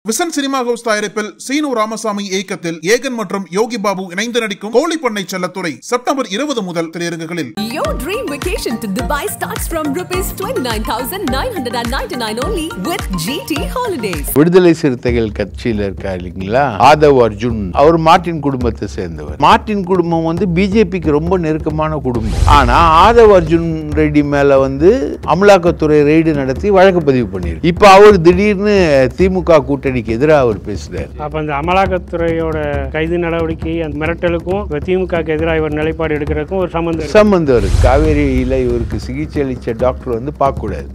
Vision cinema house தயாரிப்பில் சீனு ராமசாமி இயக்கத்தில் ஏகன் மற்றும் யோகி பாபு இணைந்து நடிக்கும் கோழிப்பண்ணை செல்லத்துறை செப்டம்பர் 20 முதல் திரையரங்குகளில். Your dream vacation to Dubai starts from ₹29,999 only with GT Holidays. விடுதலை சிறுத்தைகள் கட்சியில் இருக்கார் இல்லைங்களா, ஆதவ் அர்ஜுன், அவர் மார்ட்டின் குடும்பத்தை சேர்ந்தவர். மார்ட்டின் குடும்பம் வந்து பிஜேபிக்கு ரொம்ப நெருக்கமான குடும்பம். ஆனா ஆதவ் அர்ஜுன் ரெட்டி மேல வந்து அமலாக்கத்துறை ரெய்டு நடத்தி வழக்கு பதிவு பண்ணிருக்கு. இப்ப அவர் திடீர்னு திமுக கூட்டணிக்கு எதிராக அவர் பேசுறாரு. அப்ப அந்த அமலாக்கத்துறையோட கைது நடவடிக்கை அந்த மிரட்டலுக்கும் திமுக எதிராக இவர் நிலைப்பாடு எடுக்கிறதுக்கும் ஒரு சம்பந்தம் இருக்கு. காவேரியில இவருக்கு சிகிச்சை அளித்த டாக்டர் வந்து பார்க்கக்கூடாது,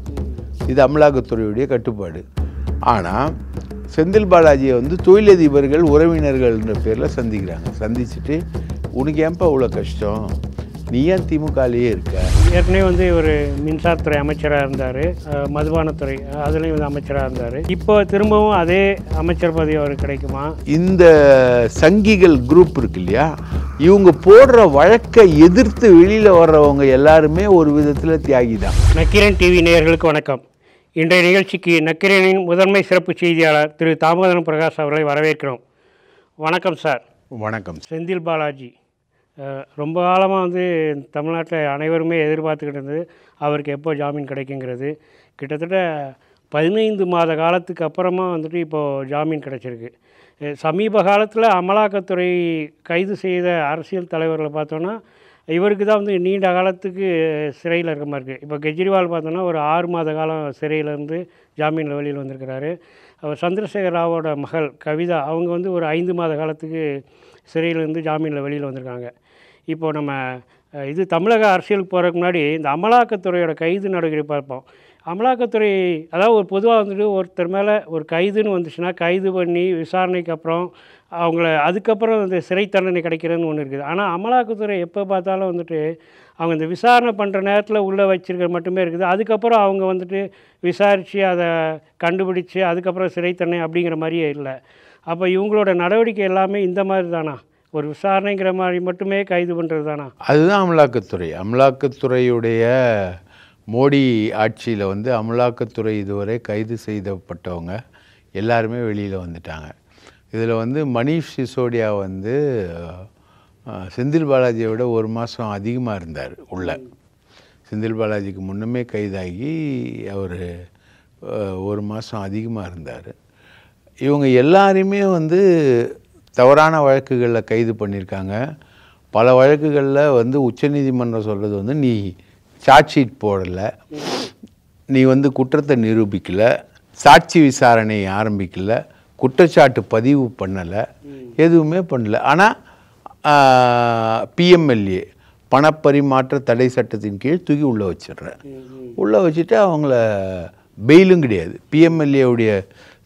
இது அமலாக்கத்துறையுடைய கட்டுப்பாடு. ஆனா செந்தில் பாலாஜியை வந்து தொழிலதிபர்கள் உறவினர்கள்ன்ற பேர்ல சந்திக்கிறாங்க. சந்திச்சுட்டு உனக்கு ஏன்பா இவ்வளோ கஷ்டம், நீ ஏன் திமுகலேயே இருக்க? ஏற்கனவே வந்து இவர் மின்சாரத்துறை அமைச்சராக இருந்தார், மதுபானத்துறை அதுலேயும் வந்து அமைச்சராக இருந்தார். இப்போ திரும்பவும் அதே அமைச்சர் பதவி அவருக்கு கிடைக்குமா? இந்த சங்கிகள் குரூப் இருக்கு இல்லையா, இவங்க போடுற வழக்கை எதிர்த்து வெளியில் வர்றவங்க எல்லாருமே ஒரு விதத்தில் தியாகி தான். நக்கீரன் டிவி நேயர்களுக்கு வணக்கம். இன்றைய நிகழ்ச்சிக்கு நக்கீரனின் முதன்மை சிறப்பு செய்தியாளர் திரு தாமோதரன் பிரகாஷ் அவர்களை வரவேற்கிறோம். வணக்கம் சார். வணக்கம். செந்தில் பாலாஜி ரொம்ப காலமாக வந்து தமிழ்நாட்டில் அனைவருமே எதிர்பார்த்துக்கிட்டு இருந்தது அவருக்கு எப்போ ஜாமீன் கிடைக்குங்கிறது. கிட்டத்தட்ட 15 மாத காலத்துக்கு அப்புறமா வந்துட்டு இப்போது ஜாமீன் கிடச்சிருக்கு. சமீப காலத்தில் அமலாக்கத்துறை கைது செய்த அரசியல் தலைவர்களை பார்த்தோன்னா இவருக்கு தான் வந்து நீண்ட காலத்துக்கு சிறையில் இருக்க மாதிரி இருக்குது. இப்போ கெஜ்ரிவால் பார்த்தோன்னா ஒரு 6 மாத காலம் சிறையிலேருந்து ஜாமீனில் வெளியில் வந்திருக்கிறாரு. அவர் சந்திரசேகர் ராவோட மகள் கவிதா அவங்க வந்து ஒரு 5 மாத காலத்துக்கு சிறையிலேருந்து ஜாமீனில் வெளியில் வந்திருக்காங்க. இப்போது நம்ம இது தமிழக அரசியலுக்கு போகிறதுக்கு முன்னாடி இந்த அமலாக்கத்துறையோட கைது நடவடிக்கை பார்ப்போம். அமலாக்கத்துறை அதாவது ஒரு பொதுவாக வந்துட்டு ஒருத்தர் மேலே ஒரு கைதுன்னு வந்துச்சுன்னா கைது பண்ணி விசாரணைக்கு அப்புறம் அவங்கள அதுக்கப்புறம் அந்த சிறை தண்டனை கிடைக்கிறதுன்னு ஒன்று இருக்குது. ஆனால் அமலாக்கத்துறை எப்போ பார்த்தாலும் வந்துட்டு அவங்க இந்த விசாரணை பண்ணுற நேரத்தில் உள்ளே வச்சிருக்கிறது மட்டுமே இருக்குது. அதுக்கப்புறம் அவங்க வந்துட்டு விசாரித்து அதை கண்டுபிடிச்சி அதுக்கப்புறம் சிறை தண்டனை அப்படிங்கிற மாதிரியே இல்லை. அப்போ இவங்களோட நடவடிக்கை எல்லாமே இந்த மாதிரி தானா, ஒரு விசாரணைங்கிற மாதிரி மட்டுமே கைது பண்ணுறது தானா? அதுதான் அமலாக்கத்துறை. அமலாக்கத்துறையுடைய மோடி ஆட்சியில் வந்து அமலாக்கத்துறை இதுவரை கைது செய்யப்பட்டவங்க எல்லாருமே வெளியில் வந்துட்டாங்க. இதில் வந்து மணீஷ் சிசோடியா வந்து செந்தில் பாலாஜியை விட 1 மாதம் அதிகமாக இருந்தார் உள்ள. செந்தில் பாலாஜிக்கு முன்னமே கைதாகி அவர் 1 மாதம் அதிகமாக இருந்தார். இவங்க எல்லாருமே வந்து தவறான வழக்குகளில் கைது பண்ணியிருக்காங்க. பல வழக்குகளில் வந்து உச்சநீதிமன்றம் சொல்கிறது வந்து நீ சார்ஜ் ஷீட் போடலை, நீ வந்து குற்றத்தை நிரூபிக்கலை, சாட்சி விசாரணை ஆரம்பிக்கலை, குற்றச்சாட்டு பதிவு பண்ணலை, எதுவுமே பண்ணலை. ஆனால் பிஎம்எல்ஏ பணப்பரிமாற்ற தடை சட்டத்தின் கீழ் தூக்கி உள்ளே வச்சிடுறேன். உள்ளே வச்சுட்டு அவங்கள பெயிலும் கிடையாது. பிஎம்எல்ஏவுடைய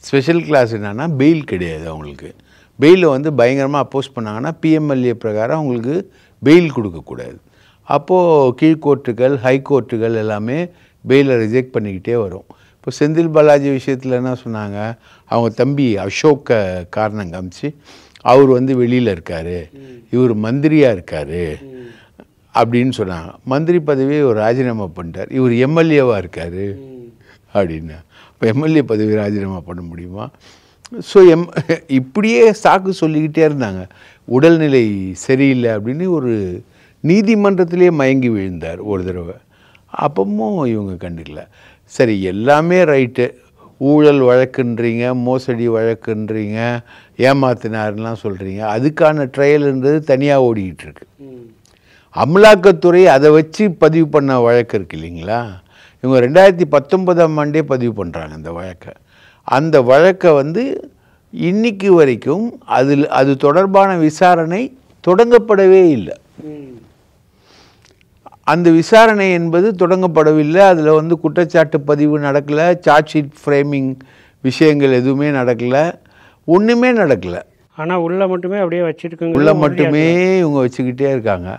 ஸ்பெஷல் கிளாஸ் என்னன்னா பெயில் கிடையாது. அவங்களுக்கு பெயிலை வந்து பயங்கரமாக அப்போஸ் பண்ணாங்கன்னா பிஎம்எல்ஏ பிரகாரம் அவங்களுக்கு பெயில் கொடுக்கக்கூடாது. அப்போது கீழ்கோர்ட்டுகள் ஹைகோர்ட்டுகள் எல்லாமே பெயிலை ரிஜெக்ட் பண்ணிக்கிட்டே வரும். இப்போ செந்தில் பாலாஜி விஷயத்தில் என்ன சொன்னாங்க, அவங்க தம்பி அசோக்கை காரணம் காமிச்சு அவர் வந்து வெளியில் இருக்கார், இவர் மந்திரியாக இருக்கார் அப்படின்னு சொன்னாங்க. மந்திரி பதவியை இவர் ராஜினாமா பண்ணிட்டார், இவர் எம்எல்ஏவாக இருக்கார் அப்படின்னா இப்போ எம்எல்ஏ பதவி ராஜினாமா பண்ண முடியுமா? ஸோ இப்படியே சாக்கு சொல்லிக்கிட்டே இருந்தாங்க. உடல்நிலை சரியில்லை அப்படின்னு ஒரு நீதிமன்றத்திலே மயங்கி விழுந்தார் ஒரு தடவை. அப்பவும் இவங்க கண்டுக்கல. சரி, எல்லாமே ரைட்டு, ஊழல் வழக்குன்றீங்க, மோசடி வழக்குன்றீங்க, ஏமாத்தினார்லாம் சொல்கிறீங்க, அதுக்கான ட்ரையல்ன்றது தனியாக ஓடிக்கிட்டு இருக்கு. அமலாக்கத்துறை அதை வச்சு பதிவு பண்ண வழக்கு இருக்கு இல்லைங்களா, இவங்க 2019ஆம் ஆண்டே பதிவு பண்ணுறாங்க அந்த வழக்கை. அந்த வழக்கை வந்து இன்னைக்கு வரைக்கும் அது தொடர்பான விசாரணை தொடங்கப்படவே இல்லை. அந்த விசாரணை என்பது தொடங்கப்படவில்லை. அதில் வந்து குற்றச்சாட்டு பதிவு நடக்கலை, சார்ஜ் ஷீட் ஃப்ரேமிங் விஷயங்கள் எதுவுமே நடக்கலை, ஒன்றுமே நடக்கலை. ஆனால் உள்ளே மட்டுமே அப்படியே வச்சுருக்காங்க, உள்ளே மட்டுமே இவங்க வச்சுக்கிட்டே இருக்காங்க.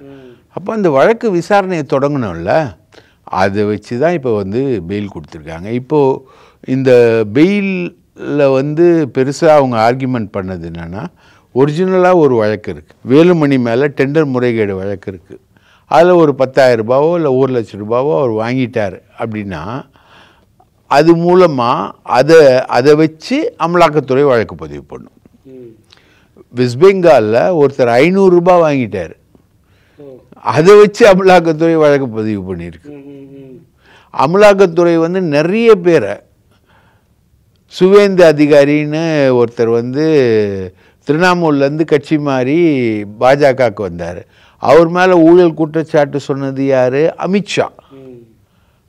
அப்போ அந்த வழக்கு விசாரணையை தொடங்கணும்ல, அதை வச்சு தான் இப்போ வந்து பெயில் கொடுத்துருக்காங்க. இப்போது இந்த பெயிலில் வந்து பெருசாக அவங்க ஆர்கியூமெண்ட் பண்ணது என்னென்னா, ஒரிஜினலாக ஒரு வழக்கு இருக்குது, வேலுமணி மேலே டெண்டர் முறைகேடு வழக்கு இருக்குது, அதில் ஒரு 10,000 ரூபாவோ இல்லை 1 லட்சம் ரூபாவோ அவர் வாங்கிட்டார் அப்படின்னா அது மூலமாக அதை வச்சு அமலாக்கத்துறை வழக்கு பதிவு பண்ணும். வெஸ்ட் பெங்காலில் ஒருத்தர் 500 ரூபாய் வாங்கிட்டார், அதை வச்சு அமலாக்கத்துறை வழக்கு பதிவு பண்ணியிருக்கு. அமலாக்கத்துறை வந்து நிறைய பேரை, சுவேந்து அதிகாரின்னு ஒருத்தர் வந்து திரிணாமுல்லேருந்து கட்சி மாறி பாஜகவுக்கு வந்தார். அவர் மேலே ஊழல் குற்றச்சாட்டு சொன்னது யார்? அமித்ஷா.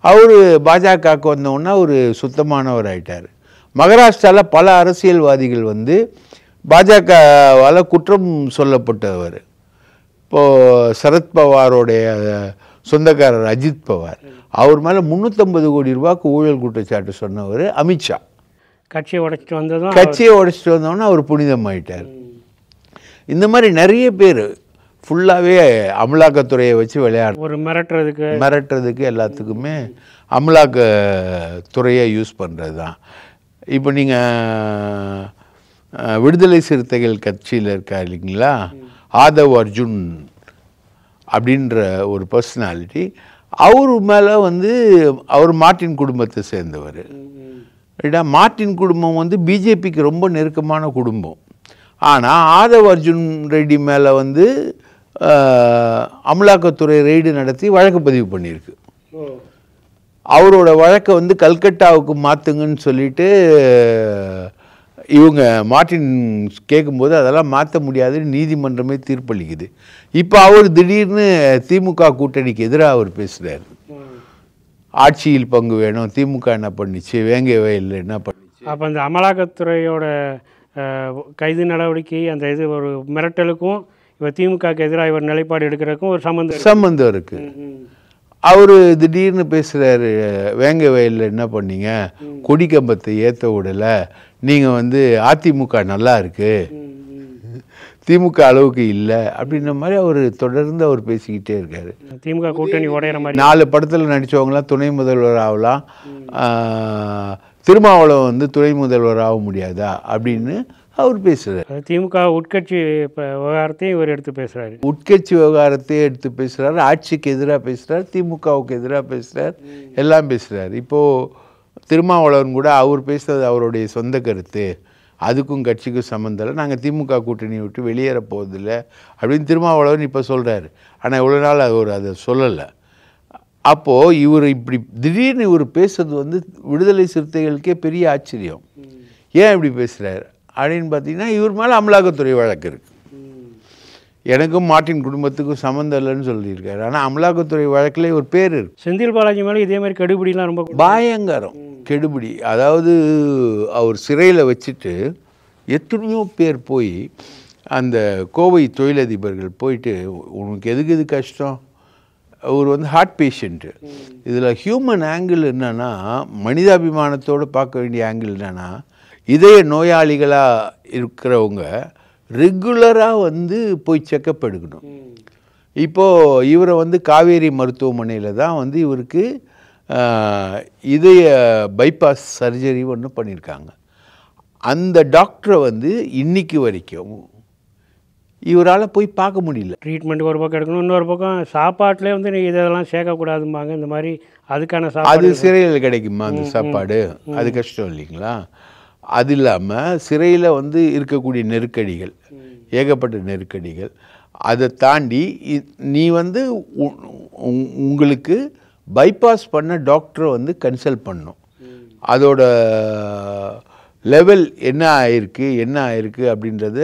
அவர் பாஜகவுக்கு வந்தோன்னா ஒரு சுத்தமானவர் ஆயிட்டார். மகாராஷ்டிராவில் பல அரசியல்வாதிகள் வந்து பாஜகவால் குற்றம் சொல்லப்பட்டவர். இப்போது சரத்பவாரோடைய சொந்தக்காரர் அஜித் பவார், அவர் மேலே 350 கோடி ரூபாய்க்கு ஊழல் குற்றச்சாட்டு சொன்னவர் அமித்ஷா. கட்சியை உடைச்சிட்டு வந்தோன்னா அவர் புனிதமாயிட்டார். இந்த மாதிரி நிறைய பேர் ஃபுல்லாகவே அமலாக்கத்துறையை வச்சு ஒரு மிரட்டுறதுக்கு எல்லாத்துக்குமே அமலாக்கத்துறையை யூஸ் பண்ணுறது தான். இப்போ நீங்கள் விடுதலை சிறுத்தைகள் கட்சியில் இருக்கார் இல்லைங்களா, ஆதவ் அர்ஜுன் அப்படின்ற ஒரு பர்சனாலிட்டி, அவர் மேலே வந்து அவர் மார்ட்டின் குடும்பத்தை சேர்ந்தவர். ரைட்டா? மார்ட்டின் குடும்பம் வந்து பிஜேபிக்கு ரொம்ப நெருக்கமான குடும்பம். ஆனால் ஆதவ் அர்ஜுன் ரெட்டி மேலே வந்து அமலாக்கத்துறை ரெய்டு நடத்தி வழக்கு பதிவு பண்ணியிருக்கு. அவரோட வழக்கை வந்து கல்கட்டாவுக்கு மாற்றுங்கன்னு சொல்லிட்டு இவங்க மார்ட்டின் கேட்கும்போது அதெல்லாம் மாற்ற முடியாதுன்னு நீதிமன்றமே தீர்ப்பளிக்குது. இப்போ அவர் திடீர்னு திமுக கூட்டணிக்கு எதிராக அவர் பேசுகிறார். ஆட்சியில் பங்கு வேணும், திமுக என்ன பண்ணிச்சு, வேங்க வயலில் என்ன பண்ணிச்சு. அப்போ அந்த அமலாக்கத்துறையோட கைது நடவடிக்கை, அந்த இது ஒரு மிரட்டலுக்கும் இவர் திமுகவுக்கு எதிராக இவர் நிலைப்பாடு எடுக்கிறதுக்கும் ஒரு சம்பந்தம் இருக்குது. அவர் திடீர்னு பேசுகிறாரு, வேங்க வயலில் என்ன பண்ணீங்க, கொடி கம்பத்தை ஏற்ற விடலை, நீங்கள் வந்து அதிமுக நல்லா இருக்குது, திமுக அளவுக்கு இல்லை அப்படின்ற மாதிரி அவர் தொடர்ந்து அவர் பேசிக்கிட்டே இருக்காரு. திமுக கூட்டணி உடையிற மாதிரி 4 படத்தில் நடித்தவங்களாம் துணை முதல்வர் ஆகலாம், திருமாவளவன் வந்து துணை முதல்வர் ஆக முடியாதா அப்படின்னு அவர் பேசுகிறார். திமுக உட்கட்சி விவகாரத்தையும் இவர் எடுத்து பேசுகிறாரு. உட்கட்சி விவகாரத்தையும் எடுத்து பேசுகிறார், ஆட்சிக்கு எதிராக பேசுகிறார், திமுகவுக்கு எதிராக பேசுகிறார், எல்லாம் பேசுகிறார். இப்போது திருமாவளவன் கூட அவர் பேசுகிறது அவருடைய சொந்த கருத்து, அதுக்கும் கட்சிக்கும் சம்மந்தம் இல்லை, நாங்கள் திமுக கூட்டணியை விட்டு வெளியேற போவதில்லை அப்படின்னு திருமாவளவன் இப்போ சொல்கிறாரு. ஆனால் இவ்வளோ நாள் அவர் அதை சொல்லலை. அப்போது இவர் இப்படி திடீர்னு இவர் பேசுறது வந்து விடுதலை சிறுத்தைகளுக்கே பெரிய ஆச்சரியம். ஏன் இப்படி பேசுகிறார் அப்படின்னு பார்த்தீங்கன்னா, இவர் மேலே அமலாக்கத்துறை வழக்கு இருக்குது. எனக்கும் மார்ட்டின் குடும்பத்துக்கும் சம்மந்தம் இல்லைன்னு சொல்லியிருக்காரு. ஆனால் அமலாக்கத்துறை வழக்கில் ஒரு பேர் இருக்குது. செந்தில் பாலாஜி மேலே இதே மாதிரி கெடுபிடிலாம் ரொம்ப பயங்கரம் கெடுபிடி. அதாவது அவர் சிறையில் வச்சுட்டு எத்தனையோ பேர் போய் அந்த கோவை தொழிலதிபர்கள் போயிட்டு, உனக்கு எதுக்கு இது கஷ்டம், அவர் வந்து ஹார்ட் பேஷண்ட்டு, இதில் ஹியூமன் ஆங்கிள் என்னென்னா, மனிதாபிமானத்தோடு பார்க்க வேண்டிய ஆங்கிள் என்னென்னா, இதய நோயாளிகளாக இருக்கிறவங்க ரெகுலராக வந்து போய் செக்கப் எடுக்கணும். இப்போது இவரை வந்து காவேரி மருத்துவமனையில் தான் வந்து இவருக்கு இதய பைபாஸ் சர்ஜரி ஒன்று பண்ணியிருக்காங்க. அந்த டாக்டரை வந்து இன்னைக்கு வரைக்கும் இவரால் போய் பார்க்க முடியல. ட்ரீட்மெண்ட்டுக்கு ஒரு பக்கம் எடுக்கணும், இன்னொரு பக்கம் சாப்பாட்டிலே வந்து நீங்கள் இதெல்லாம் சேர்க்கக்கூடாதும்பாங்க. இந்த மாதிரி அதுக்கான அது சிறையில் கிடைக்குமா அந்த சாப்பாடு, அது கஷ்டம் இல்லைங்களா? அது இல்லாமல் சிறையில் வந்து இருக்கக்கூடிய நெருக்கடிகள், ஏகப்பட்ட நெருக்கடிகள், அதை தாண்டி நீ வந்து உங்களுக்கு பைபாஸ் பண்ண டாக்டரை வந்து கன்சல்ட் பண்ணணும். அதோட லெவல் என்ன ஆயிருக்கு அப்படின்றத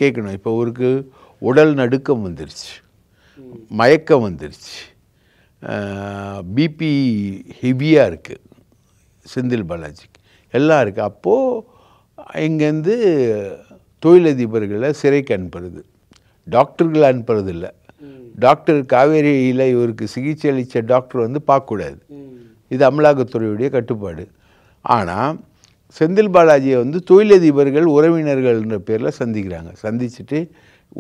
கேட்கணும். இப்போ அவருக்கு உடல் நடுக்கம் வந்துருச்சு, மயக்கம் வந்துருச்சு, பிபி ஹெவியாக இருக்குது செந்தில் பாலாஜிக்கு, எல்லாம் இருக்குது. அப்போது இங்கேருந்து தொழிலதிபர்களை சிறைக்கு அனுப்புறது, டாக்டர்களை அனுப்புறது இல்லை. டாக்டர் காவேரியில் இவருக்கு சிகிச்சை அளித்த டாக்டர் வந்து பார்க்கக்கூடாது, இது அமலாக்கத்துறையுடைய கட்டுப்பாடு. ஆனால் செந்தில் பாலாஜியை வந்து தொழிலதிபர்கள் உறவினர்கள்ன்ற பேரில் சந்திக்கிறாங்க. சந்திச்சுட்டு,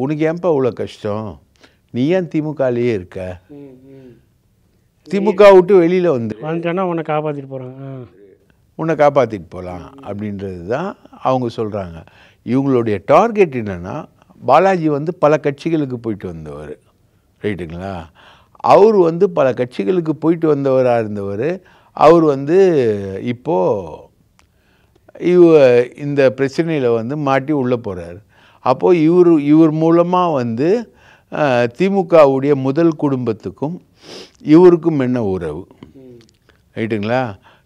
உனக்கு ஏன்பா இவ்வளோ கஷ்டம், நீ ஏன் திமுகலேயே இருக்க, திமுக விட்டு வெளியில் வந்துட்டேன்னா உன்னை காப்பாற்றிட்டு போகிறாங்க, உன்னை காப்பாற்றிட்டு போகலாம் அப்படின்றது தான் அவங்க சொல்கிறாங்க. இவங்களுடைய டார்கெட் என்னென்னா, பாலாஜி வந்து பல கட்சிகளுக்கு போயிட்டு வந்தவர், ரைட்டுங்களா? அவர் வந்து பல கட்சிகளுக்கு போயிட்டு வந்தவராக இருந்தவர். அவர் வந்து இப்போது இந்த பிரச்சனையில் வந்து மாட்டி உள்ளே போகிறார். அப்போது இவர் மூலமாக வந்து திமுகவுடைய முதல் குடும்பத்துக்கும் இவருக்கும் என்ன உறவு, ரைட்டுங்களா?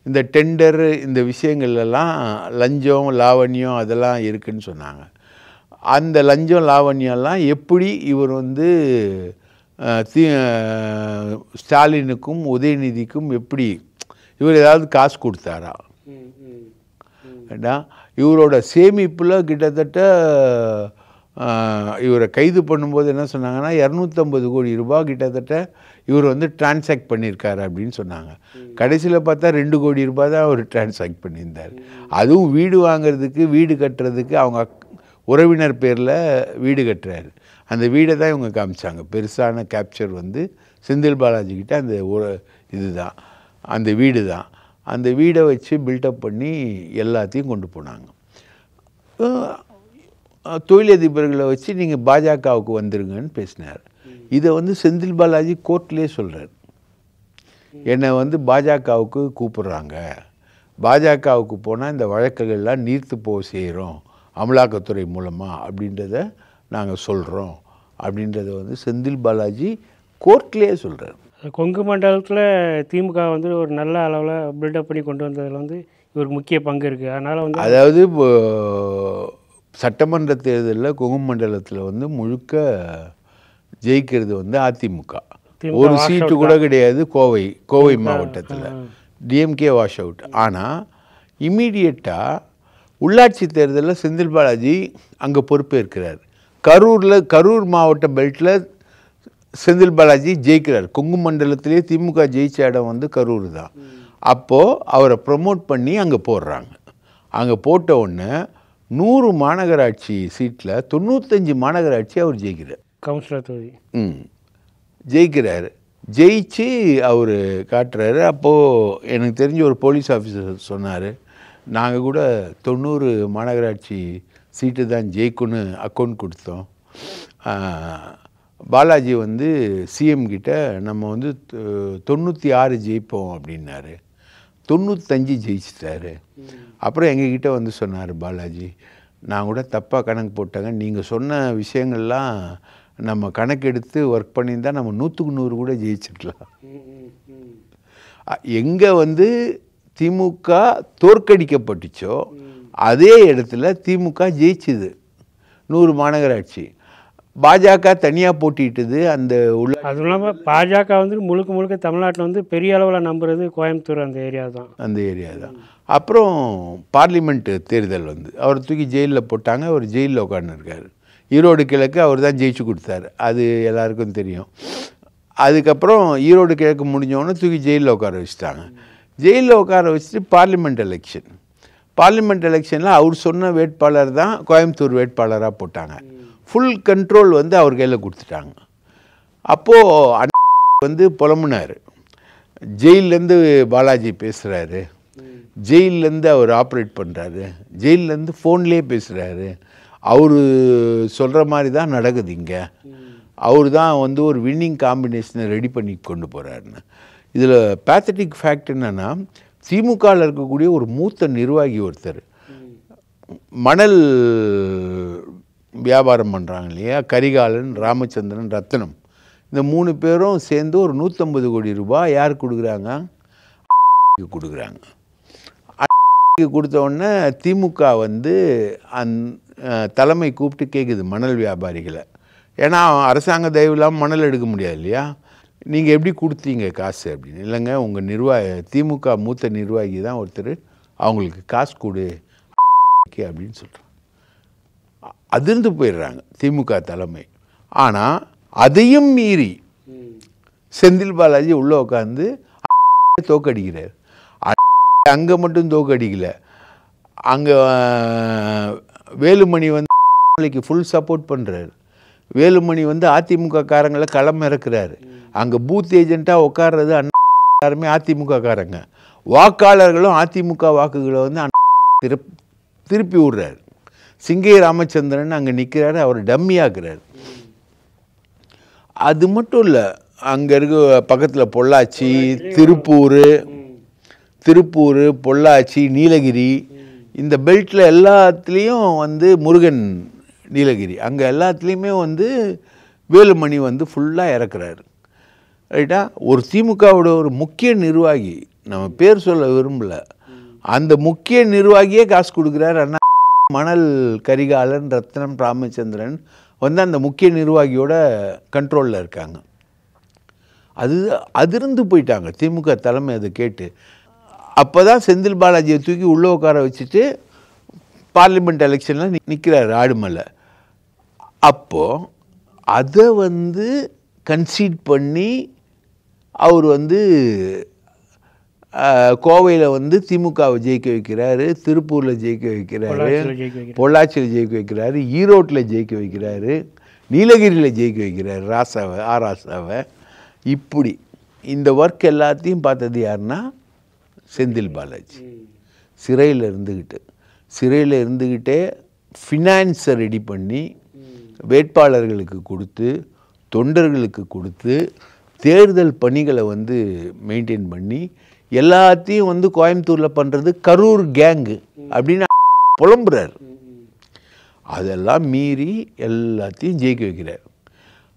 இந்த டெண்டர் இந்த விஷயங்கள்லாம் லஞ்சம் லாவண்யம் அதெல்லாம் இருக்குதுன்னு சொன்னாங்க. அந்த லஞ்சம் லாவண்யம்லாம் எப்படி இவர் வந்து ஸ்டாலினுக்கும் உதயநிதிக்கும் எப்படி இவர் ஏதாவது காசு கொடுத்தாரா? இவரோட சேமிப்பில் கிட்டத்தட்ட இவரை கைது பண்ணும்போது என்ன சொன்னாங்கன்னா 250 கோடி ரூபாய் கிட்டத்தட்ட இவர் வந்து டிரான்சாக்ட் பண்ணியிருக்காரு அப்படின்னு சொன்னாங்க. கடைசியில் பார்த்தா 2 கோடி ரூபாய் தான் அவர் டிரான்சாக்ட் பண்ணியிருந்தார். அதுவும் வீடு வாங்கிறதுக்கு வீடு கட்டுறதுக்கு அவங்க உறவினர் பேரில் வீடு கட்டுறாரு. அந்த வீடை தான் இவங்க காமிச்சாங்க. பெருசான கேப்சர் வந்து செந்தில் பாலாஜிக்கிட்ட அந்த இதுதான் அந்த வீடு தான். அந்த வீடை வச்சு பில்டப் பண்ணி எல்லாத்தையும் கொண்டு போனாங்க. தொழிலதிபர்களை வச்சு நீங்கள் பாஜகவுக்கு வந்துருங்கன்னு பேசினார். இதை வந்து செந்தில் பாலாஜி கோர்ட்லேயே சொல்கிறார். என்னை வந்து பாஜகவுக்கு கூப்பிட்றாங்க, பாஜகவுக்கு போனால் இந்த வழக்குகள்லாம் நீர்த்து போக செய்கிறோம் அமலாக்கத்துறை மூலமாக அப்படின்றத நாங்கள் சொல்கிறோம் அப்படின்றத வந்து செந்தில் பாலாஜி கோர்ட்லேயே சொல்கிறார். கொங்கு மண்டலத்தில் திமுக வந்து ஒரு நல்ல அளவில் பில்டப் பண்ணி கொண்டு வந்ததில் வந்து இவருக்கு முக்கிய பங்கு இருக்குது. அதனால் வந்து அதாவது சட்டமன்ற தேர்தலில் கொங்கு மண்டலத்தில் வந்து முழுக்க ஜெயிக்கிறது வந்து அதிமுக. ஒரு சீட்டு கூட கிடையாது கோவை மாவட்டத்தில். DMK wash out. ஆனால் இம்மீடியட்டாக உள்ளாட்சி தேர்தலில் செந்தில் பாலாஜி அங்கே பொறுப்பேற்கிறார். கரூர் மாவட்ட பெல்ட்டில் செந்தில் பாலாஜி ஜெயிக்கிறார். கொங்கு மண்டலத்திலே திமுக ஜெயிச்ச இடம் வந்து கரூர் தான். அப்போது அவரை ப்ரமோட் பண்ணி அங்கே போடுறாங்க. அங்கே போட்ட உடனே 100 மாநகராட்சி சீட்டில் 95 மாநகராட்சி அவர் ஜெயிக்கிறார். கவுன்சிலர் தொகுதி ஜெயிக்கிறார். ஜெயிச்சு அவர் காட்டுறாரு. அப்போது எனக்கு தெரிஞ்ச ஒரு போலீஸ் ஆஃபீஸர் சொன்னார், நாங்கள் கூட 90 மாநகராட்சி சீட்டு தான் ஜெயிக்குன்னு அக்கௌண்ட் கொடுத்தோம். பாலாஜி வந்து சிஎம் கிட்ட நம்ம வந்து 96 ஜெயிப்போம் அப்படின்னாரு. 95 ஜெயிச்சிட்டாரு. அப்புறம் எங்ககிட்ட வந்து சொன்னார் பாலாஜி, நான் கூட தப்பாக கணக்கு போட்டாங்க, நீங்கள் சொன்ன விஷயங்கள்லாம் நம்ம கணக்கெடுத்து ஒர்க் பண்ணியிருந்தால் நம்ம 100க்கு 100 கூட ஜெயிச்சிருக்கலாம். எங்கே வந்து திமுக தோற்கடிக்கப்பட்டுச்சோ அதே இடத்துல திமுக ஜெயிச்சுது 100 மாநகராட்சி. பாஜக தனியாக போட்டிட்டுது. அந்த அதுவும் இல்லாமல் பாஜக வந்து முழுக்க தமிழ்நாட்டில் வந்து பெரிய அளவில் நம்புறது கோயம்புத்தூர் அந்த ஏரியா தான். அப்புறம் பார்லிமெண்ட் தேர்தல் வந்து அவர் தூக்கி ஜெயிலில் போட்டாங்க. அவர் ஜெயிலில் உட்காந்துருக்காரு. ஈரோடு கிழக்கு அவர் தான் ஜெயிச்சு கொடுத்தாரு, அது எல்லாருக்கும் தெரியும். அதுக்கப்புறம் ஈரோடு கிழக்கு முடிஞ்சவொன்னே தூக்கி ஜெயிலில் உட்கார வச்சுட்டாங்க. ஜெயிலில் உட்கார வச்சுட்டு பார்லிமெண்ட் எலெக்ஷனில் அவர் சொன்ன வேட்பாளர் தான் கோயம்புத்தூர் வேட்பாளராக போட்டாங்க. ஃபுல் கண்ட்ரோல் வந்து அவர் கையில் கொடுத்துட்டாங்க. அப்போது வந்து புலம்புனார். ஜெயிலேருந்து பாலாஜி பேசுகிறாரு, ஜெயிலேருந்து அவர் ஆப்ரேட் பண்ணுறாரு, ஜெயிலேருந்து ஃபோன்லேயே பேசுகிறாரு, அவர் சொல்கிற மாதிரி தான் நடக்குது இங்கே, அவர் தான் வந்து ஒரு வின்னிங் காம்பினேஷனை ரெடி பண்ணி கொண்டு போகிறாருன்னு. இதில் பேத்தட்டிக் ஃபேக்ட் என்னென்னா, திமுகவில் இருக்கக்கூடிய ஒரு மூத்த நிர்வாகி ஒருத்தர் மணல் வியாபாரம் பண்ணுறாங்க இல்லையா, கரிகாலன், ராமச்சந்திரன், ரத்னம், இந்த 3 பேரும் சேர்ந்து ஒரு 150 கோடி ரூபாய் யார் கொடுக்குறாங்க? கொடுக்குறாங்க. கொடுத்த உடனே திமுக வந்து தலைமை கூப்பிட்டு கேட்குது மணல் வியாபாரிகளை. ஏன்னா அரசாங்க தயவு இல்லாமல் மணல் எடுக்க முடியாது இல்லையா, நீங்கள் எப்படி கொடுத்தீங்க காசு அப்படின்னு. இல்லைங்க, உங்கள் திமுக மூத்த நிர்வாகி தான் ஒருத்தர், அவங்களுக்கு காசு கொடு அப்படின்னு சொல்கிறாங்க. அதிர்ந்து போயிடுறாங்க திமுக தலைமை. ஆனால் அதையும் மீறி செந்தில் பாலாஜி உள்ளே உட்காந்து தோக்கடிக்கிறார். அங்கே மட்டும் தோக்கடிக்கலை, அங்கே வேலுமணி வந்து ஃபுல் சப்போர்ட் பண்ணுறாரு. வேலுமணி வந்து அதிமுக காரங்களை களம் இறக்குறாரு. அங்கே பூத் ஏஜெண்ட்டாக உட்கார்றது எல்லாருமே அதிமுக காரங்க. வாக்காளர்களும் அதிமுக வாக்குகளை வந்து திருப்பி விடுறாரு. சிங்கை ராமச்சந்திரன் அங்கே நிற்கிறாரு, அவர் டம்மியாக்குறாரு. அது மட்டும் இல்லை, அங்கே இருக்க பக்கத்தில் பொள்ளாச்சி, திருப்பூர், திருப்பூர், பொள்ளாச்சி, நீலகிரி இந்த பெல்ட்டில் எல்லாத்துலேயும் வந்து முருகன் நீலகிரி அங்கே எல்லாத்துலேயுமே வந்து வேலுமணி வந்து ஃபுல்லாக இறக்குறாரு. ரைட்டா? ஒரு திமுகவோட ஒரு முக்கிய நிர்வாகி, நம்ம பேர் சொல்ல விரும்பல, அந்த முக்கிய நிர்வாகியே காசு கொடுக்குறாரு. அண்ணா மணல் கரிகாலன், ரத்னம் ராமச்சந்திரன் வந்து அந்த முக்கிய நிர்வாகியோட கண்ட்ரோலில் இருக்காங்க. அதிருந்து போயிட்டாங்க திமுக தலைமை அதை கேட்டு. அப்போ தான் செந்தில் பாலாஜியை தூக்கி உள்ளே உட்கார வச்சுட்டு பார்லிமெண்ட் எலெக்ஷனில் நிற்கிறார் ஆடுமலை. அப்போது அதை வந்து கன்சீட் பண்ணி அவர் வந்து கோவையில் வந்து திமுகவை ஜெயிக்க வைக்கிறாரு, திருப்பூரில் ஜெயிக்க வைக்கிறாரு, பொள்ளாச்சியில் ஜெயிக்க வைக்கிறாரு, ஈரோட்டில் ஜெயிக்க வைக்கிறாரு, நீலகிரியில் ஜெயிக்க வைக்கிறாரு ராசாவை. இப்படி இந்த ஒர்க் எல்லாத்தையும் பார்த்தது யாருன்னா செந்தில் பாலாஜி. சிறையில் இருந்துக்கிட்டே ஃபினான்ஸை ரெடி பண்ணி வேட்பாளர்களுக்கு கொடுத்து, தொண்டர்களுக்கு கொடுத்து, தேர்தல் பணிகளை வந்து மெயின்டைன் பண்ணி எல்லாத்தையும் வந்து கோயம்புத்தூரில் பண்ணுறது கரூர் கேங்கு அப்படின்னு புலம்புறார். அதெல்லாம் மீறி எல்லாத்தையும் ஜெயிக்க வைக்கிறார்.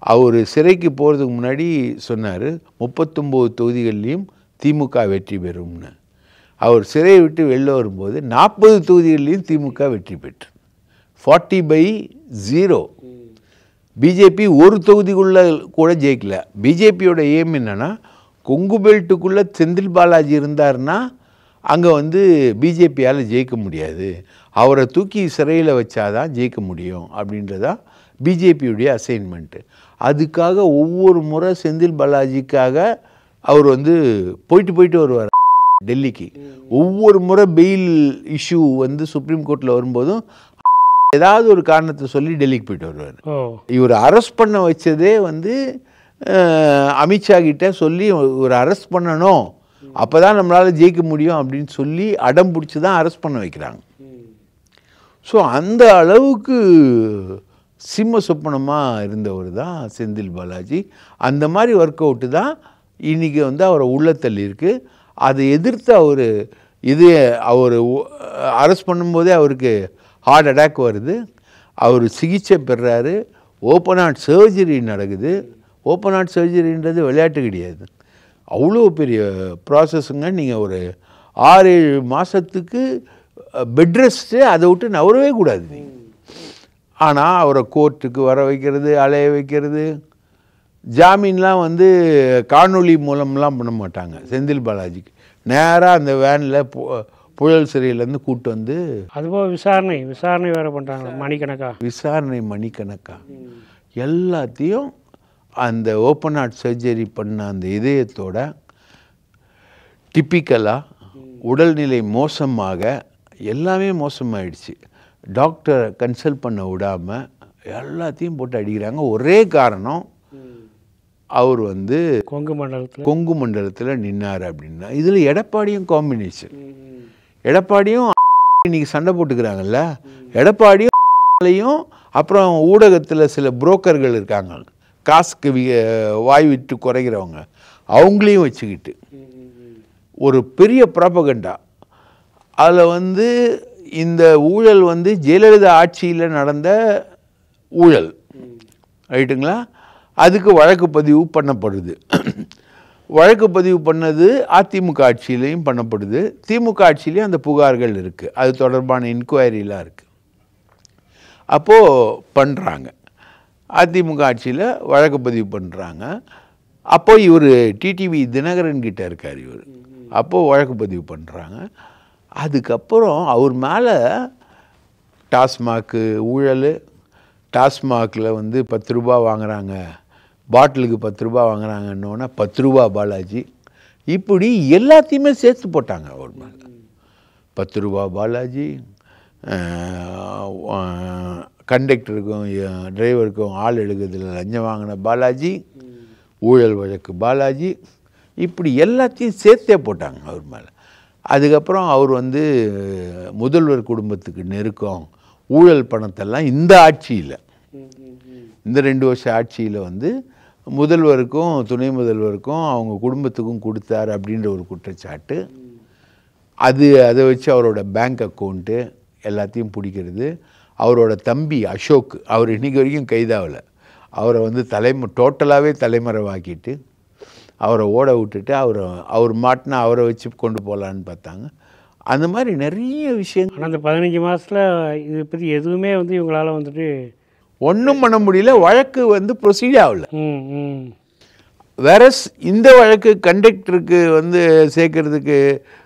அவர் சிறைக்கு போகிறதுக்கு முன்னாடி சொன்னார் 39 தொகுதிகள்லேயும் திமுக வெற்றி பெறும்னு. அவர் சிறையை விட்டு வெளில வரும்போது 40 தொகுதிகள்லேயும் திமுக வெற்றி பெற்று 40/0. பிஜேபி ஒரு தொகுதிக்குள்ளே கூட ஜெயிக்கல. பிஜேபியோட எய்ம் என்னென்னா, கொங்கு பெல்ட்டுக்குள்ளே செந்தில் பாலாஜி இருந்தார்னா அங்கே வந்து பிஜேபியால் ஜெயிக்க முடியாது, அவரை தூக்கி சிறையில் வச்சாதான் ஜெயிக்க முடியும் அப்படின்றதான் பிஜேபியுடைய அசைன்மெண்ட்டு. அதுக்காக ஒவ்வொரு முறை செந்தில் பாலாஜிக்காக அவர் வந்து போயிட்டு வருவார் டெல்லிக்கு. ஒவ்வொரு முறை பெயில் இஷ்யூ வந்து சுப்ரீம் கோர்ட்டில் வரும்போதும் ஏதாவது ஒரு காரணத்தை சொல்லி டெல்லிக்கு போயிட்டு வருவார். இவர் அரெஸ்ட் பண்ண வச்சதே வந்து அமித்ஷா கிட்ட சொல்லி ஒரு அரெஸ்ட் பண்ணணும், அப்போ தான் நம்மளால் ஜெயிக்க முடியும் அப்படின்னு சொல்லி அடம் பிடிச்சி தான் அரெஸ்ட் பண்ண வைக்கிறாங்க. ஸோ அந்த அளவுக்கு சிம்ம சொப்பனமாக இருந்தவர் தான் செந்தில் பாலாஜி. அந்த மாதிரி ஒர்க் அவுட்டு தான் இன்றைக்கி வந்து அவரை உள்ளத்தள்ளி இருக்குது. அதை எதிர்த்து அவர் அரெஸ்ட் பண்ணும்போதே அவருக்கு ஹார்ட் அட்டாக் வருது, அவர் சிகிச்சை பெறுறாரு, ஓப்பன் ஹார்ட் சர்ஜரி நடக்குது. ஓப்பன் ஹார்ட் சர்ஜரின்றது விளையாட்டு கிடையாது, அவ்வளோ பெரிய ப்ராசஸ்ஸுங்க. நீங்கள் ஒரு 6-7 மாதத்துக்கு பெட் ரெஸ்ட்டு, அதை விட்டு நவரவே கூடாது நீங்கள். ஆனால் அவரை கோர்ட்டுக்கு வர வைக்கிறது, அலைய வைக்கிறது, ஜாமீன்லாம் வந்து காணொளி மூலம்லாம் பண்ண மாட்டாங்க. செந்தில் பாலாஜிக்கு நேராக அந்த வேனில் புழல் சிறையிலேருந்து கூப்பிட்டு வந்து அதுபோல் விசாரணை வேறு பண்ணுறாங்க, மணிக்கணக்கா எல்லாத்தையும் அந்த ஓப்பன் ஹார்ட் சர்ஜரி பண்ண அந்த இதயத்தோட டிப்பிக்கலாக உடல்நிலை மோசமாக எல்லாமே மோசமாயிடுச்சு. டாக்டரை கன்சல்ட் பண்ண விடாமல் எல்லாத்தையும் போட்டு அடிக்கிறாங்க. ஒரே காரணம், அவர் வந்து கொங்கு மண்டலத்தில் நின்னார் அப்படின்னா. இதில் எடப்பாடியும் காம்பினேஷன். எடப்பாடியும் இன்னைக்கு சண்டை போட்டுக்கிறாங்கல்ல, எடப்பாடியும் அப்புறம் ஊடகத்தில் சில புரோக்கர்கள் இருக்காங்க, காசுக்கு வாய் விட்டு குறைகிறவங்க, அவங்களையும் வச்சுக்கிட்டு ஒரு பெரிய ப்ராபகண்டா. அதில் வந்து இந்த ஊழல் வந்து ஜெயலலிதா ஆட்சியில் நடந்த ஊழல், ரைட்டுங்களா? அதுக்கு வழக்கு பதிவு பண்ணப்படுது. வழக்கு பதிவு பண்ணது அதிமுக ஆட்சியிலையும் பண்ணப்படுது, திமுக ஆட்சியிலையும் அந்த புகார்கள் இருக்குது, அது தொடர்பான இன்கொயரிலாம் இருக்குது. அப்போது பண்ணுறாங்க, அதிமுக ஆட்சியில் வழக்கு பதிவு பண்ணுறாங்க. அப்போது இவர் டிடிவி தினகரன் கிட்டே இருக்கார் இவர். அப்போது வழக்கு பதிவு பண்ணுறாங்க. அதுக்கப்புறம் அவர் மேலே டாஸ்மாக்கு ஊழல், டாஸ்மாகில் வந்து 10 ரூபா வாங்குகிறாங்க, பாட்டிலுக்கு 10 ரூபா வாங்குறாங்கன்னொன்னே 10 ரூபா பாலாஜி, இப்படி எல்லாத்தையுமே சேர்த்து போட்டாங்க அவர் மேலே. 10 ரூபா பாலாஜி, கண்டக்டருக்கும் டிரைவருக்கும் ஆள் எடுக்கிறதுல லஞ்சம் வாங்கின பாலாஜி, ஊழல் வழக்கு பாலாஜி, இப்படி எல்லாத்தையும் சேர்த்தே போட்டாங்க அவர் மேலே. அதுக்கப்புறம் அவர் வந்து முதல்வர் குடும்பத்துக்கு நெருக்கம், ஊழல் பணத்தெல்லாம் இந்த ஆட்சியில், இந்த 2 வருஷ ஆட்சியில் வந்து முதல்வருக்கும் துணை முதல்வருக்கும் அவங்க குடும்பத்துக்கும் கொடுத்தார் அப்படின்ற ஒரு குற்றச்சாட்டு. அதை வச்சு அவரோட பேங்க் அக்கௌண்ட்டு எல்லாத்தையும் பிடிக்கிறது. அவரோட தம்பி அசோக், அவர் இன்றைக்கி வரைக்கும் கைதாகலை. அவரை வந்து டோட்டலாகவே தலைமறைவாக்கிட்டு அவரை ஓட விட்டுட்டு அவர் மாட்டினா அவரை வச்சு கொண்டு போகலான்னு பார்த்தாங்க. அந்த மாதிரி நிறைய விஷயங்கள். ஆனால் அந்த 15 மாதத்தில் இதை பற்றி எதுவுமே வந்து இவங்களால் வந்துட்டு ஒன்றும் பண்ண முடியல. வழக்கு வந்து ப்ரொசீட் ஆகலை. வேற இந்த வழக்கு கண்டக்டருக்கு வந்து சேர்க்கறதுக்கு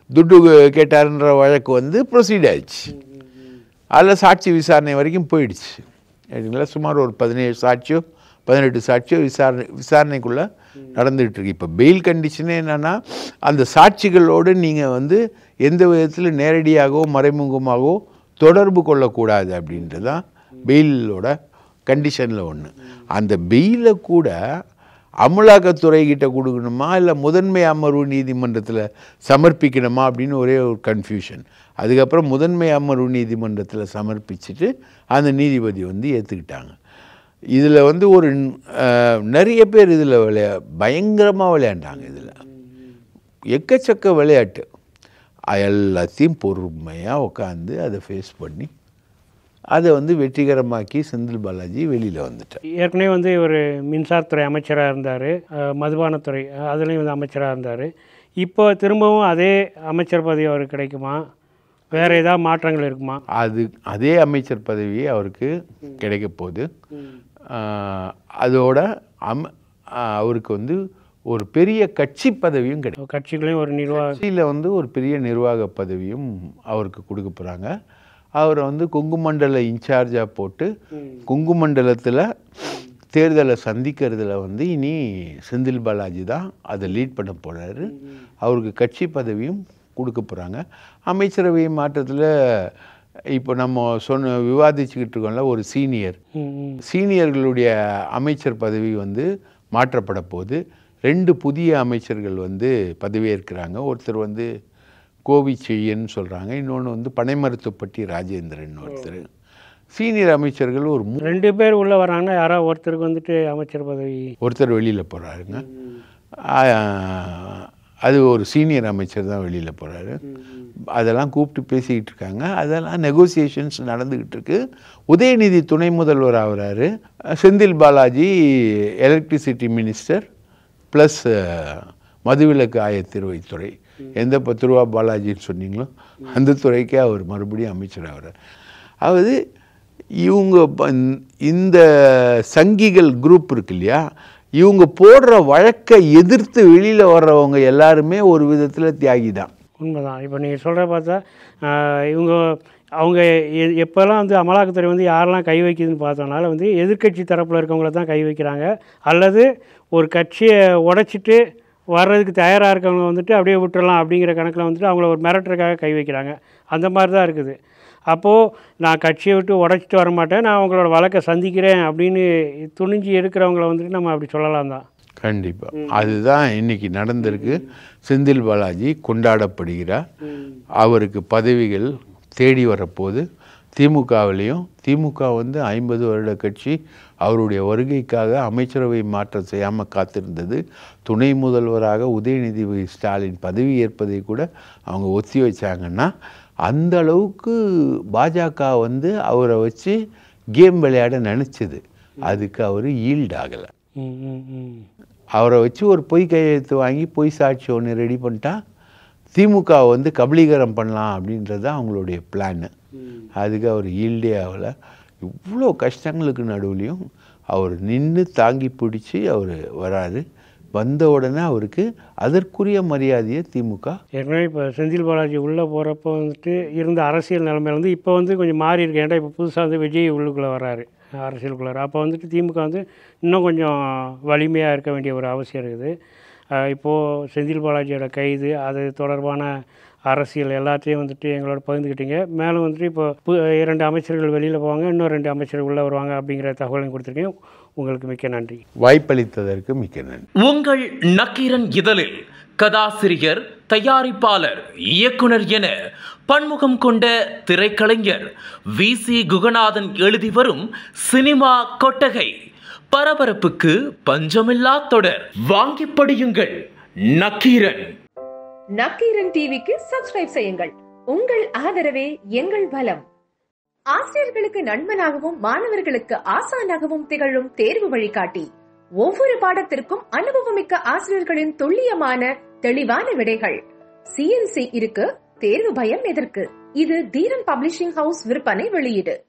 துட்டு கேட்டாருன்ற வழக்கு வந்து ப்ரொசீட் ஆயிடுச்சு. அதில் சாட்சி விசாரணை வரைக்கும் போயிடுச்சு. சரிங்களா? சுமார் ஒரு 18 சாட்சியோ விசாரணைக்குள்ளே நடந்துகிட்ருக்கு. இப்போ பெயில் கண்டிஷனே என்னென்னா, அந்த சாட்சிகளோடு நீங்கள் வந்து எந்த விதத்தில் நேரடியாகவோ மறைமுகமாகவோ தொடர்பு கொள்ளக்கூடாது அப்படின்றது தான் பெயிலோட கண்டிஷனில் ஒன்று. அந்த பெயிலை கூட அமலாக்கத்துறை கிட்ட கொடுக்கணுமா இல்லை முதன்மை அமர்வு நீதிமன்றத்தில் சமர்ப்பிக்கணுமா அப்படின்னு ஒரே ஒரு கன்ஃபியூஷன். அதுக்கப்புறம் முதன்மை அமர்வு நீதிமன்றத்தில் சமர்ப்பிச்சுட்டு அந்த நீதிபதி வந்து ஏற்றுக்கிட்டாங்க. இதில் வந்து நிறைய பேர் இதில் பயங்கரமாக விளையாண்டாங்க. இதில் எக்கச்சக்க விளையாட்டு. எல்லாத்தையும் பொறுமையாக உட்காந்து அதை ஃபேஸ் பண்ணி அதை வந்து வெற்றிகரமாக்கி செந்தில் பாலாஜி வெளியில் வந்துட்டார். ஏற்கனவே வந்து இவர் மின்சாரத்துறை அமைச்சராக இருந்தார், மதுபானத்துறை அதுலேயும் வந்து அமைச்சராக இருந்தார். இப்போ திரும்பவும் அதே அமைச்சர் பதவி அவருக்கு கிடைக்குமா, வேறு ஏதாவது மாற்றங்கள் இருக்குமா? அதே அமைச்சர் பதவி அவருக்கு கிடைக்க போகுது. அதோட அவருக்கு வந்து ஒரு பெரிய கட்சி பதவியும் கிடைக்கும். கட்சிகளையும் ஒரு கட்சியில் வந்து ஒரு பெரிய நிர்வாக பதவியும் அவருக்கு கொடுக்க போகிறாங்க. அவரை வந்து கொங்கு மண்டல இன்சார்ஜாக போட்டு கொங்கு மண்டலத்தில் தேர்தலை சந்திக்கிறதுல வந்து இனி செந்தில் பாலாஜி தான் அதை லீட் பண்ண போகிறாரு. அவருக்கு கட்சி பதவியும் கொடுக்க போகிறாங்க. அமைச்சரவை மாற்றத்தில் இப்போ நம்ம விவாதிச்சுக்கிட்டு இருக்கோம்ல, ஒரு சீனியர்களுடைய அமைச்சர் பதவி வந்து மாற்றப்பட போது 2 புதிய அமைச்சர்கள் வந்து பதவியேற்கிறாங்க. ஒருத்தர் வந்து கோவிச்செய்யன்னு சொல்கிறாங்க, இன்னொன்று வந்து பனைமரத்துப்பட்டி ராஜேந்திரன் ஒருத்தர். சீனியர் அமைச்சர்கள் ஒரு 2 பேர் உள்ளே வராங்கன்னா யாராவது ஒருத்தருக்கு வந்துட்டு அமைச்சர் பதவி, ஒருத்தர் வெளியில் போகிறாருங்க. அது ஒரு சீனியர் அமைச்சர் தான் வெளியில் போகிறாரு. அதெல்லாம் கூப்பிட்டு பேசிக்கிட்டு இருக்காங்க. அதெல்லாம் நெகோசியேஷன்ஸ் நடந்துக்கிட்டு இருக்கு. உதயநிதி துணை முதல்வர் ஆகிறாரு. Senthil Balaji electricity minister plus மதுவிலக்கு ஆயத்தீர்வைத்துறை. எந்த 10 ரூபா பாலாஜின்னு சொன்னீங்களோ அந்த துறைக்கே அவர் மறுபடியும் அமைச்சர் ஆகிறார். அதாவது இவங்க இந்த சங்கிகள் குரூப் இருக்கு இல்லையா, இவங்க போடுற வழக்கை எதிர்த்து வெளியில் வர்றவங்க எல்லாருமே ஒரு விதத்தில் தியாகி தான். உண்மைதான். இப்போ நீங்கள் சொல்கிற பார்த்தா அவங்க எப்போல்லாம் வந்து அமலாக்கத்துறை வந்து யாரெல்லாம் கை வைக்குதுன்னு பார்த்தோம்னால வந்து எதிர்கட்சி தரப்பில் இருக்கவங்கள தான் கை வைக்கிறாங்க, அல்லது ஒரு கட்சியை உடைச்சிட்டு வர்றதுக்கு தயாராக இருக்கவங்க வந்துட்டு அப்படியே விட்டுறலாம் அப்படிங்கிற கணக்கில் வந்துட்டு அவங்கள ஒரு மிரட்டுறதுக்காக கை வைக்கிறாங்க. அந்த மாதிரி தான் இருக்குது. அப்போது நான் கட்சியை விட்டு உடைச்சிட்டு வர மாட்டேன், நான் அவங்களோட வழக்கை சந்திக்கிறேன் அப்படின்னு துணிஞ்சு எடுக்கிறவங்கள வந்துட்டு நம்ம அப்படி சொல்லலாம் தான். கண்டிப்பாக அதுதான் இன்றைக்கி நடந்திருக்கு. செந்தில் பாலாஜி கொண்டாடப்படுகிறார். அவருக்கு பதவிகள் தேடி வரப்போது. திமுகவிலையும் திமுக வந்து 50 வருட கட்சி, அவருடைய வருகைக்காக அமைச்சரவை மாற்றம் செய்யாமல் காத்திருந்தது. துணை முதல்வராக உதயநிதி ஸ்டாலின் பதவி ஏற்பதை கூட அவங்க ஒத்தி வச்சாங்கன்னா அந்த அளவுக்கு பாஜக வந்து அவரை வச்சு கேம் விளையாட நினச்சிது. அதுக்கு அவர் ஈல்ட் ஆகலை. அவரை வச்சு ஒரு பொய் கையெழுத்து வாங்கி பொய் சாட்சி ஒன்று ரெடி பண்ணிட்டா திமுக வந்து கபலீகரம் பண்ணலாம் அப்படின்றது தான் அவங்களுடைய பிளான்னு. அதுக்கு அவர் ஈல்டே ஆகலை. இவ்வளோ கஷ்டங்களுக்கு நடுவுலையும் அவர் நின்று தாங்கி பிடிச்சி அவர் வராரு. வந்த உடனே அவருக்கு அதற்குரிய மரியாதையை திமுக. ஏற்கனவே இப்போ செந்தில் பாலாஜி உள்ளே போகிறப்போ வந்துட்டு இருந்த அரசியல் நிலைமையில வந்து இப்போ வந்து கொஞ்சம் மாறி இருக்கு. ஏன்டா இப்போ புதுசாக வந்து விஜய் உள்ளுக்குள்ளே வராரு அரசியலுக்குள்ளார். அப்போ வந்துட்டு திமுக வந்து இன்னும் கொஞ்சம் வலிமையாக இருக்க வேண்டிய ஒரு அவசியம் இருக்குது. இப்போது செந்தில் பாலாஜியோட கைது, அது தொடர்பான அரசியல் எல்லாத்தையும் வந்துட்டு எங்களோட பகிர்ந்துக்கிட்டீங்க. மேலும் வந்துட்டு இப்போ 2 அமைச்சர்கள் வெளியில் போவாங்க, இன்னும் 2 அமைச்சர்கள் உள்ளே வருவாங்க அப்படிங்கிற தகவலையும் கொடுத்துருக்கீங்க. உங்களுக்கு மிக்க நன்றி. வாய்ப்பளித்ததற்கு மிக்க நன்றி. உங்கள் நக்கீரன் இதழில் கதாசிரியர், தயாரிப்பாளர், இயக்குனர் என பன்முகம் கொண்ட திரைக்கலைஞர் VC குகநாதன் எழுதி வரும் சினிமா கொட்டகை. பரபரப்புக்கு பஞ்சமில்லா தொடர். வாங்கி படியுங்கள். நக்கீரன். நக்கீரன் டிவிக்கு சப்ஸ்கிரைப் செய்யுங்கள். உங்கள் ஆதரவே எங்கள் பலம். ஆசிரியர்களுக்கு நண்பனாகவும் மாணவர்களுக்கு ஆசானாகவும் திகழும் தேர்வு வழிகாட்டி. ஒவ்வொரு பாடத்திற்கும் அனுபவமிக்க ஆசிரியர்களின் துல்லியமான தெளிவான விடைகள். CNC இருக்கு, தேர்வு பயம் எதற்கு? இது தீரன் பப்ளிஷிங் ஹவுஸ் விற்பனை வெளியீடு.